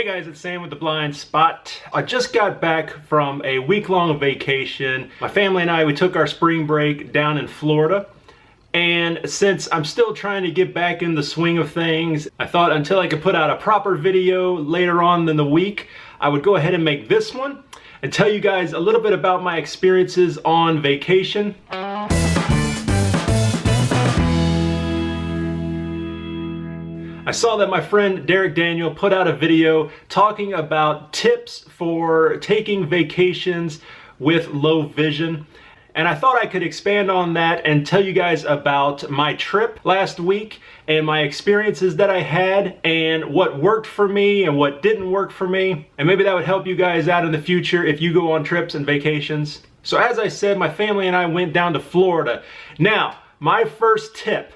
Hey guys, it's Sam with The Blind Spot. I just got back from a week-long vacation. My family and I, we took our spring break down in Florida. And since I'm still trying to get back in the swing of things, I thought until I could put out a proper video later on in the week, I would go ahead and make this one and tell you guys a little bit about my experiences on vacation. I saw that my friend Derek Daniel put out a video talking about tips for taking vacations with low vision. And I thought I could expand on that and tell you guys about my trip last week and my experiences that I had and what worked for me and what didn't work for me. And maybe that would help you guys out in the future if you go on trips and vacations. So as I said, my family and I went down to Florida. Now, my first tip: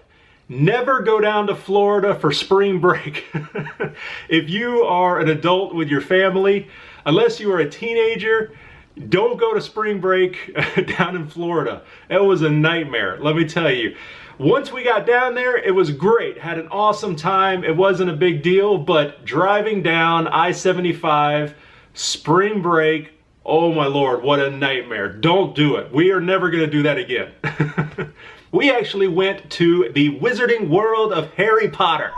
never go down to Florida for spring break. If you are an adult with your family, unless you are a teenager, don't go to spring break down in Florida. It was a nightmare, let me tell you. Once we got down there, it was great. Had an awesome time. It wasn't a big deal, but driving down I-75, spring break, oh my Lord, what a nightmare. Don't do it. We are never gonna do that again. We actually went to the Wizarding World of Harry Potter.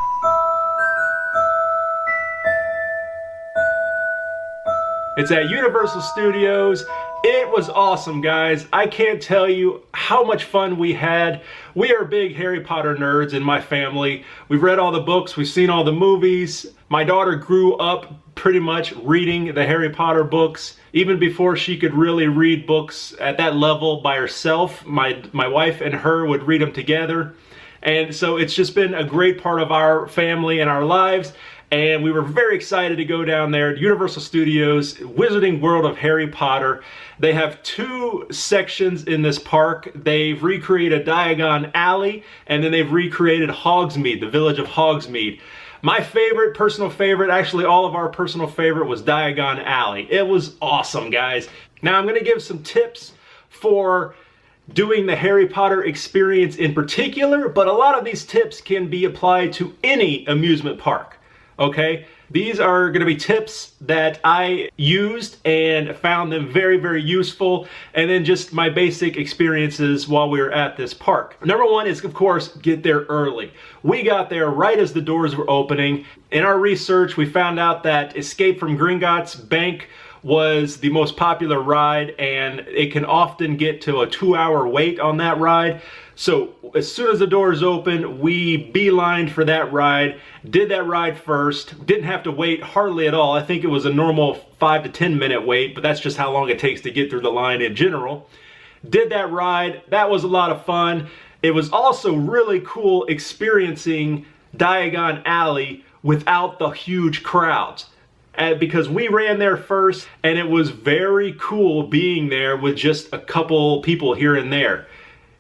It's at Universal Studios. It was awesome, guys. I can't tell you how much fun we had. We are big Harry Potter nerds in my family. We've read all the books, we've seen all the movies. My daughter grew up pretty much reading the Harry Potter books. Even before she could really read books at that level by herself, my wife and her would read them together. And so it's just been a great part of our family and our lives. And we were very excited to go down there at Universal Studios, Wizarding World of Harry Potter. They have two sections in this park. They've recreated Diagon Alley, and then they've recreated Hogsmeade, the village of Hogsmeade. My favorite, personal favorite, actually all of our personal favorite, was Diagon Alley. It was awesome, guys. Now I'm gonna give some tips for doing the Harry Potter experience in particular, but a lot of these tips can be applied to any amusement park. Okay, these are going to be tips that I used and found them very, very useful, and then just my basic experiences while we were at this park. Number one is, of course, get there early. We got there right as the doors were opening. In our research, we found out that Escape from Gringotts Bank was the most popular ride, and it can often get to a 2-hour wait on that ride. So as soon as the doors opened, we beelined for that ride, did that ride first, didn't have to wait hardly at all. I think it was a normal 5 to 10 minute wait, but that's just how long it takes to get through the line in general. Did that ride, that was a lot of fun. It was also really cool experiencing Diagon Alley without the huge crowds. Because we ran there first, and it was very cool being there with just a couple people here and there.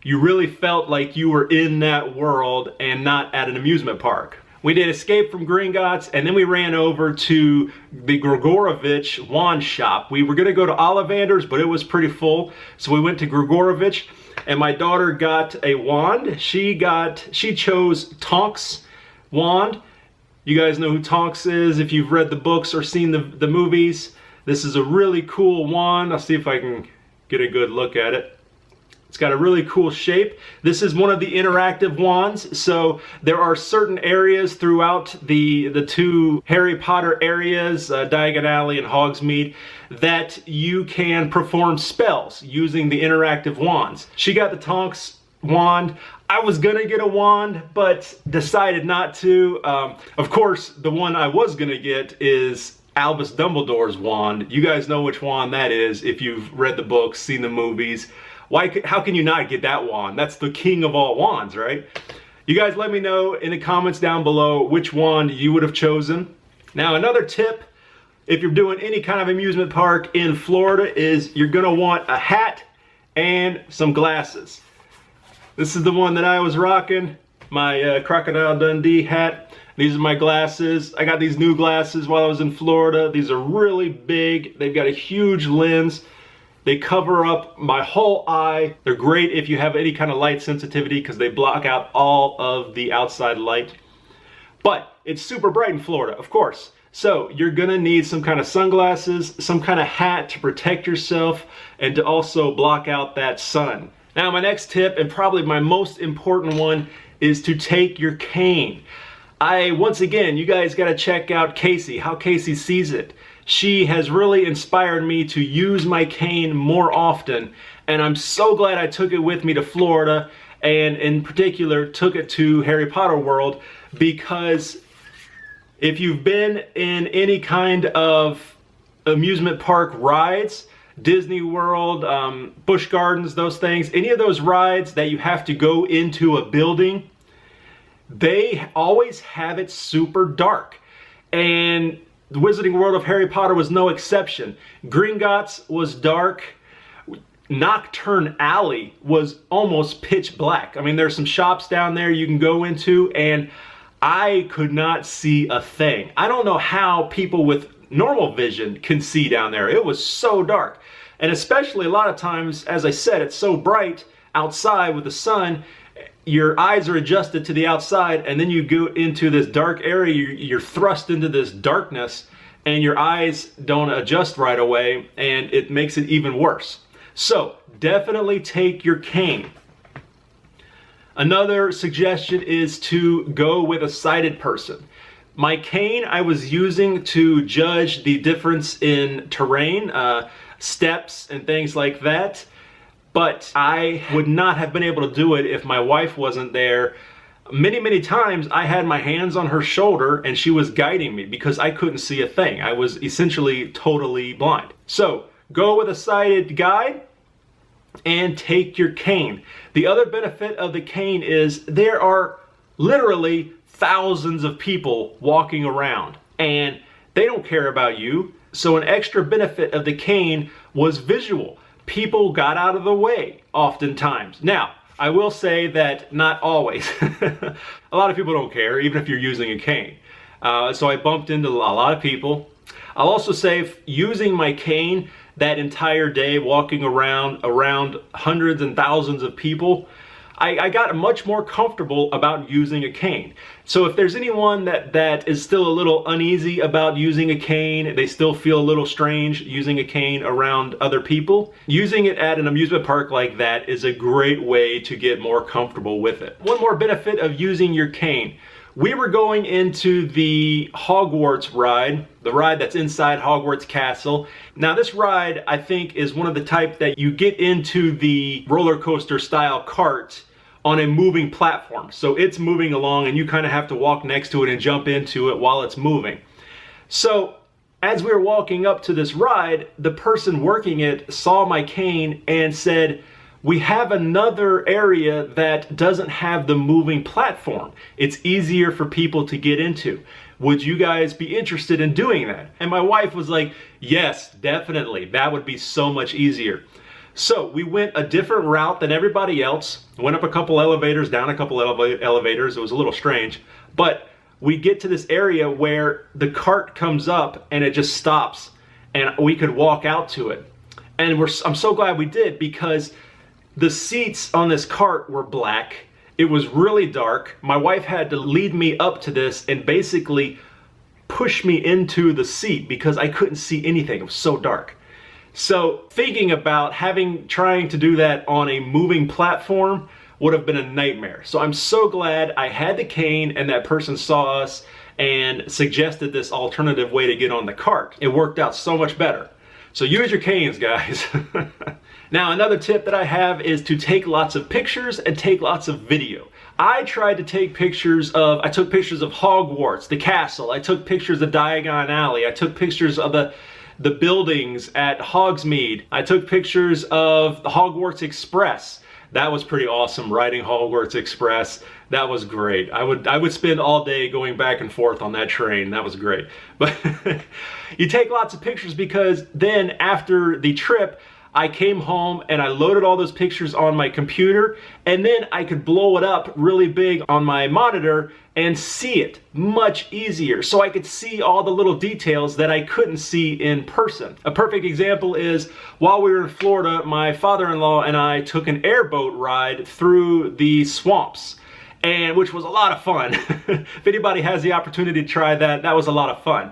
You really felt like you were in that world and not at an amusement park. We did Escape from Gringotts, and then we ran over to the Grigorovich wand shop. We were gonna go to Ollivander's, but it was pretty full, so we went to Grigorovich, and my daughter got a wand. She chose Tonks wand. You guys know who Tonks is if you've read the books or seen the movies. This is a really cool wand. I'll see if I can get a good look at it. It's got a really cool shape. This is one of the interactive wands, so there are certain areas throughout the two Harry Potter areas, Diagon Alley and Hogsmeade, that you can perform spells using the interactive wands. She got the Tonks wand. I was gonna get a wand, but decided not to. Of course, the one I was gonna get is Albus Dumbledore's wand. You guys know which wand that is if you've read the books, seen the movies. How can you not get that wand? That's the king of all wands, right? You guys let me know in the comments down below which wand you would have chosen. Now, another tip, if you're doing any kind of amusement park in Florida, is you're gonna want a hat and some glasses. This is the one that I was rocking, my Crocodile Dundee hat. These are my glasses. I got these new glasses while I was in Florida. These are really big. They've got a huge lens. They cover up my whole eye. They're great if you have any kind of light sensitivity because they block out all of the outside light. But it's super bright in Florida, of course. So you're gonna need some kind of sunglasses, some kind of hat to protect yourself and to also block out that sun. Now my next tip, and probably my most important one, is to take your cane. Once again, you guys gotta check out Casey, how Casey sees it. She has really inspired me to use my cane more often, and I'm so glad I took it with me to Florida, and in particular took it to Harry Potter World, because if you've been in any kind of amusement park rides, Disney World, Busch Gardens, those things, any of those rides that you have to go into a building, they always have it super dark. And the Wizarding World of Harry Potter was no exception. Gringotts was dark. Nocturne Alley was almost pitch black. I mean, there's some shops down there you can go into, and I could not see a thing. I don't know how people with normal vision can see down there. It was so dark. And especially a lot of times, as I said, it's so bright outside with the sun, your eyes are adjusted to the outside, and then you go into this dark area, you're thrust into this darkness, and your eyes don't adjust right away, and it makes it even worse. So definitely take your cane. Another suggestion is to go with a sighted person. My cane I was using to judge the difference in terrain, steps and things like that, but I would not have been able to do it if my wife wasn't there. Many times I had my hands on her shoulder and she was guiding me because I couldn't see a thing. I was essentially totally blind. So go with a sighted guide and take your cane. The other benefit of the cane is there are literally thousands of people walking around and they don't care about you. So an extra benefit of the cane was visual. People got out of the way oftentimes. Now, I will say that not always. A lot of people don't care, even if you're using a cane. So I bumped into a lot of people. I'll also say using my cane that entire day, walking around hundreds and thousands of people, I got much more comfortable about using a cane. So if there's anyone that is still a little uneasy about using a cane, they still feel a little strange using a cane around other people, using it at an amusement park like that is a great way to get more comfortable with it. One more benefit of using your cane. We were going into the Hogwarts ride, the ride that's inside Hogwarts Castle. Now this ride, I think, is one of the type that you get into the roller coaster style cart on a moving platform. So it's moving along and you kind of have to walk next to it and jump into it while it's moving. So as we were walking up to this ride, the person working it saw my cane and said, "We have another area that doesn't have the moving platform. It's easier for people to get into. Would you guys be interested in doing that?" And my wife was like, "Yes, definitely. That would be so much easier." So we went a different route than everybody else. Went up a couple elevators, down a couple elevators. It was a little strange. But we get to this area where the cart comes up and it just stops and we could walk out to it. And I'm so glad we did, because the seats on this cart were black. It was really dark. My wife had to lead me up to this and basically push me into the seat because I couldn't see anything. It was so dark. So thinking about trying to do that on a moving platform would have been a nightmare. So I'm so glad I had the cane and that person saw us and suggested this alternative way to get on the cart. It worked out so much better. So use your canes, guys. Now, another tip that I have is to take lots of pictures and take lots of video. I tried to take pictures I took pictures of Hogwarts, the castle. I took pictures of Diagon Alley. I took pictures of the buildings at Hogsmeade. I took pictures of the Hogwarts Express. That was pretty awesome, riding Hogwarts Express. That was great. I would spend all day going back and forth on that train. That was great. But you take lots of pictures because then after the trip, I came home and I loaded all those pictures on my computer, and then I could blow it up really big on my monitor and see it much easier. So I could see all the little details that I couldn't see in person. A perfect example is while we were in Florida, my father-in-law and I took an airboat ride through the swamps, which was a lot of fun. If anybody has the opportunity to try that, that was a lot of fun.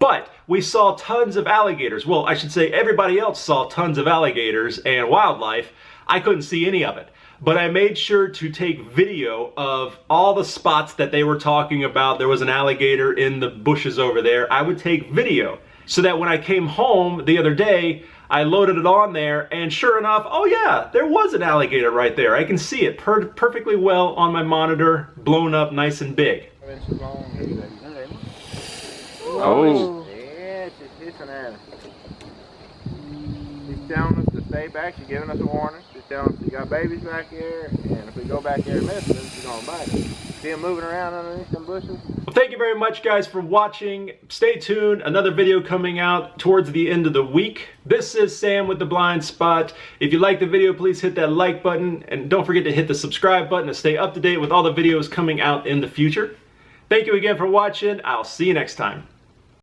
But we saw tons of alligators. Well, I should say everybody else saw tons of alligators and wildlife. I couldn't see any of it. But I made sure to take video of all the spots that they were talking about. There was an alligator in the bushes over there. I would take video so that when I came home the other day, I loaded it on there, and sure enough, oh yeah, there was an alligator right there. I can see it perfectly well on my monitor, blown up nice and big. Oh. Yeah, it's an animal. She's telling us to stay back. She's giving us a warning. She's telling us she got babies back here, and if we go back there and mess with them, she's gonna bite us. See them moving around underneath them bushes? Well, thank you very much, guys, for watching. Stay tuned. Another video coming out towards the end of the week. This is Sam with The Blind Spot. If you like the video, please hit that like button, and don't forget to hit the subscribe button to stay up to date with all the videos coming out in the future. Thank you again for watching. I'll see you next time.